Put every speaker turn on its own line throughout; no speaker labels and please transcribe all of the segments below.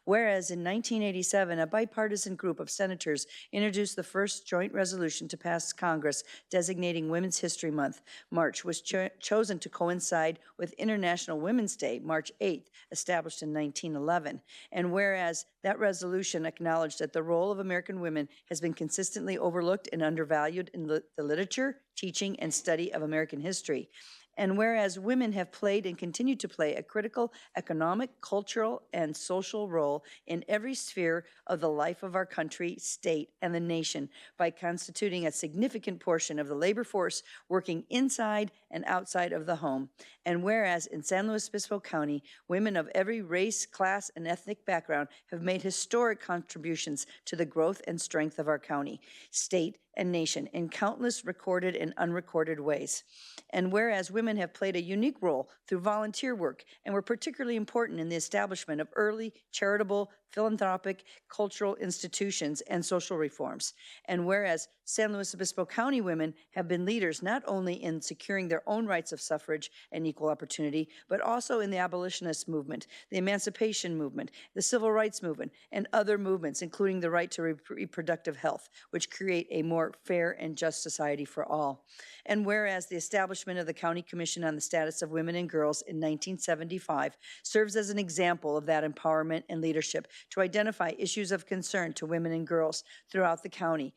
Whereas in 1987, a bipartisan group of senators introduced the first joint resolution to pass Congress designating Women's History Month. March was chosen to coincide with International Women's Day, March 8th, established in 1911. And whereas that resolution acknowledged that the role of American women has been consistently overlooked and undervalued in the literature, teaching, and study of American history. And whereas women have played and continue to play a critical economic, cultural, and social role in every sphere of the life of our country, state, and the nation by constituting a significant portion of the labor force working inside and outside of the home. And whereas in San Luis Obispo County, women of every race, class, and ethnic background have made historic contributions to the growth and strength of our county, state, and nation in countless recorded and unrecorded ways. And whereas women have played a unique role through volunteer work and were particularly important in the establishment of early charitable, philanthropic, cultural institutions and social reforms. And whereas San Luis Obispo County women have been leaders not only in securing their own rights of suffrage and equal opportunity, but also in the abolitionist movement, the emancipation movement, the civil rights movement, and other movements, including the right to reproductive health, which create a more fair and just society for all. And whereas the establishment of the County Commission on the Status of Women and Girls in 1975 serves as an example of that empowerment and leadership to identify issues of concern to women and girls throughout the county,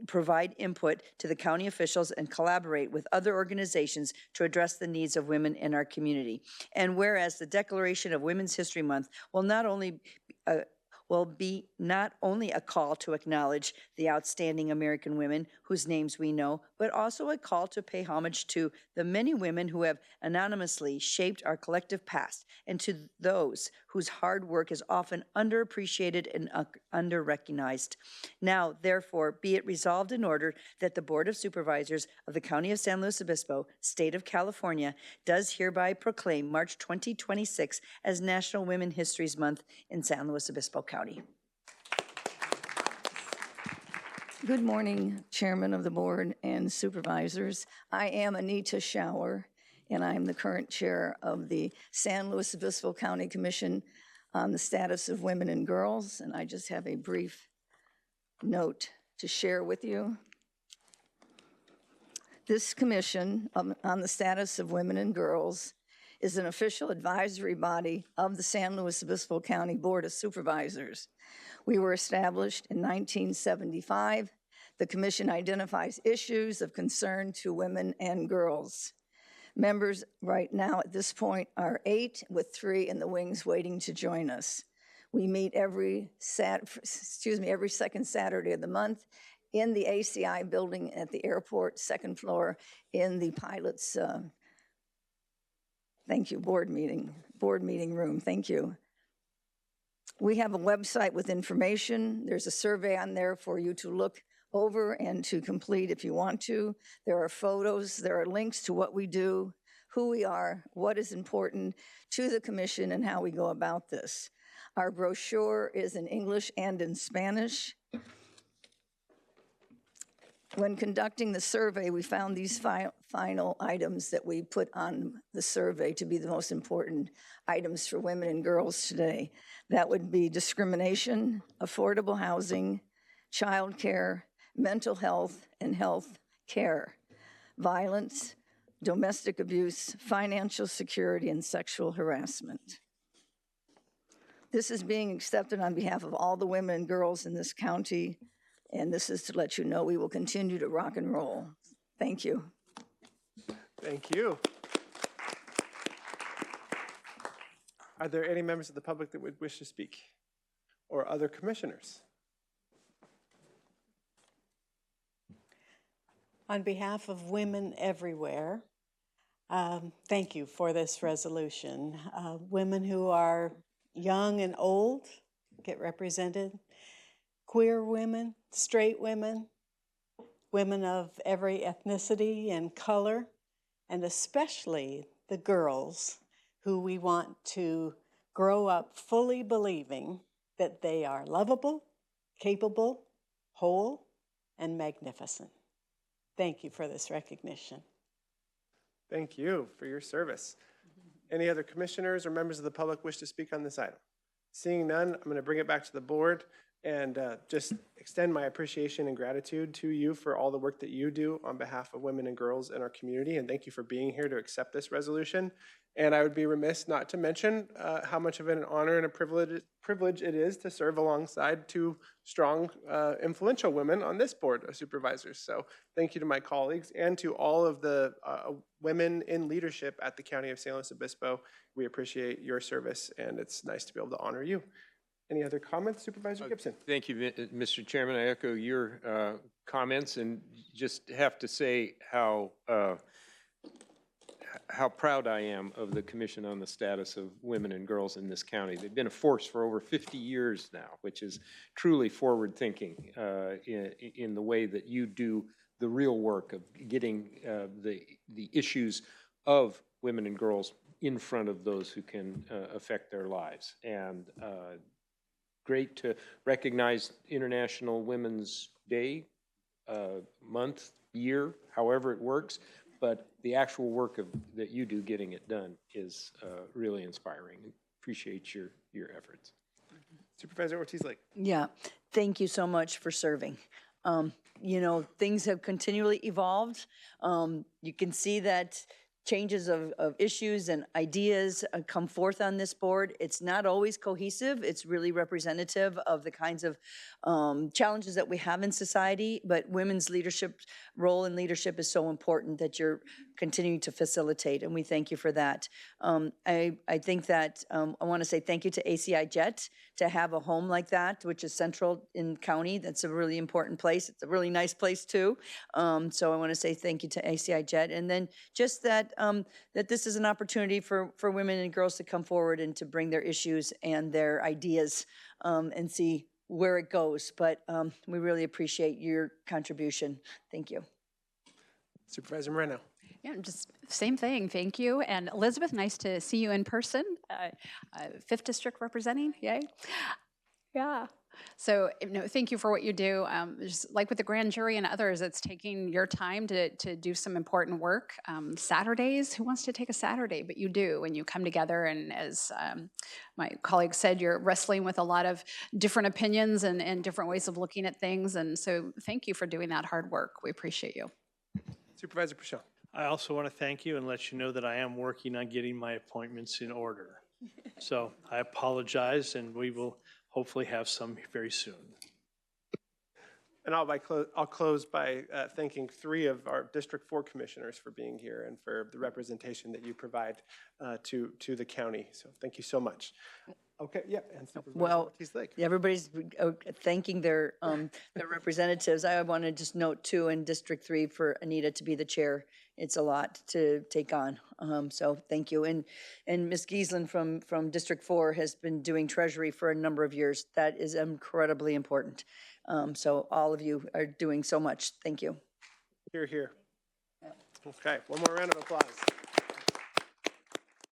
provide input to the county officials, and collaborate with other organizations to address the needs of women in our community. And whereas the Declaration of Women's History Month will be not only a call to acknowledge the outstanding American women whose names we know, but also a call to pay homage to the many women who have anonymously shaped our collective past, and to those whose hard work is often underappreciated and under-recognized. Now, therefore, be it resolved in order that the Board of Supervisors of the County of San Luis Obispo, State of California, does hereby proclaim March 2026 as National Women Histories Month in San Luis Obispo County.
Good morning, Chairman of the Board and Supervisors. I am Anita Schauer, and I'm the current chair of the San Luis Obispo County Commission on the Status of Women and Girls, and I just have a brief note to share with you. This commission on the status of women and girls is an official advisory body of the San Luis Obispo County Board of Supervisors. We were established in 1975. The commission identifies issues of concern to women and girls. Members right now at this point are 8, with 3 in the wings waiting to join us. We meet every second Saturday of the month in the ACI building at the airport, second floor, in the pilot's board meeting room. Thank you. We have a website with information. There's a survey on there for you to look over and to complete if you want to. There are photos, there are links to what we do, who we are, what is important to the commission, and how we go about this. Our brochure is in English and in Spanish. When conducting the survey, we found these final items that we put on the survey to be the most important items for women and girls today. That would be discrimination, affordable housing, child care, mental health and health care, violence, domestic abuse, financial security, and sexual harassment. This is being accepted on behalf of all the women and girls in this county, and this is to let you know we will continue to rock and roll. Thank you.
Thank you. Are there any members of the public that would wish to speak, or other commissioners?
On behalf of women everywhere, thank you for this resolution. Women who are young and old get represented. Queer women, straight women, women of every ethnicity and color, and especially the girls who we want to grow up fully believing that they are lovable, capable, whole, and magnificent. Thank you for this recognition.
Thank you for your service. Any other commissioners or members of the public wish to speak on this item? Seeing none, I'm going to bring it back to the board and just extend my appreciation and gratitude to you for all the work that you do on behalf of women and girls in our community. And thank you for being here to accept this resolution. And I would be remiss not to mention how much of an honor and a privilege it is to serve alongside two strong, influential women on this board of supervisors. So thank you to my colleagues and to all of the women in leadership at the County of San Luis Obispo. We appreciate your service, and it's nice to be able to honor you. Any other comments, Supervisor Gibson?
Thank you, Mr. Chairman. I echo your comments and just have to say how proud I am of the Commission on the Status of Women and Girls in this county. They've been a force for over 50 years now, which is truly forward-thinking in the way that you do the real work of getting the issues of women and girls in front of those who can affect their lives. And great to recognize International Women's Day, month, year, however it works. But the actual work that you do getting it done is really inspiring. Appreciate your efforts.
Supervisor Ortiz-Lake.
Yeah, thank you so much for serving. You know, things have continually evolved. You can see that changes of issues and ideas come forth on this board. It's not always cohesive. It's really representative of the kinds of challenges that we have in society, but women's leadership, role in leadership is so important that you're continuing to facilitate, and we thank you for that. I think that I want to say thank you to ACI Jet to have a home like that, which is central in county. That's a really important place. It's a really nice place too. So I want to say thank you to ACI Jet, and then just that that this is an opportunity for women and girls to come forward and to bring their issues and their ideas and see where it goes. But we really appreciate your contribution. Thank you.
Supervisor Moreno.
Yeah, just same thing. Thank you. And Elizabeth, nice to see you in person. 5th District representing, yay. Yeah. So, thank you for what you do. Just like with the grand jury and others, it's taking your time to do some important work. Saturdays, who wants to take a Saturday? But you do, and you come together, and as my colleague said, you're wrestling with a lot of different opinions and different ways of looking at things. And so thank you for doing that hard work. We appreciate you.
Supervisor Pichon.
I also want to thank you and let you know that I am working on getting my appointments in order. So I apologize, and we will hopefully have some very soon.
And I'll close by thanking 3 of our District 4 commissioners for being here and for the representation that you provide to the county. So thank you so much. Okay, yeah, and Supervisor Ortiz-Lake.
Everybody's thanking their representatives. I want to just note too, in District 3 for Anita to be the chair. It's a lot to take on. So thank you. And Ms. Giesland from District 4 has been doing treasury for a number of years. That is incredibly important. So all of you are doing so much. Thank you.
Here, here. Okay, one more round of applause.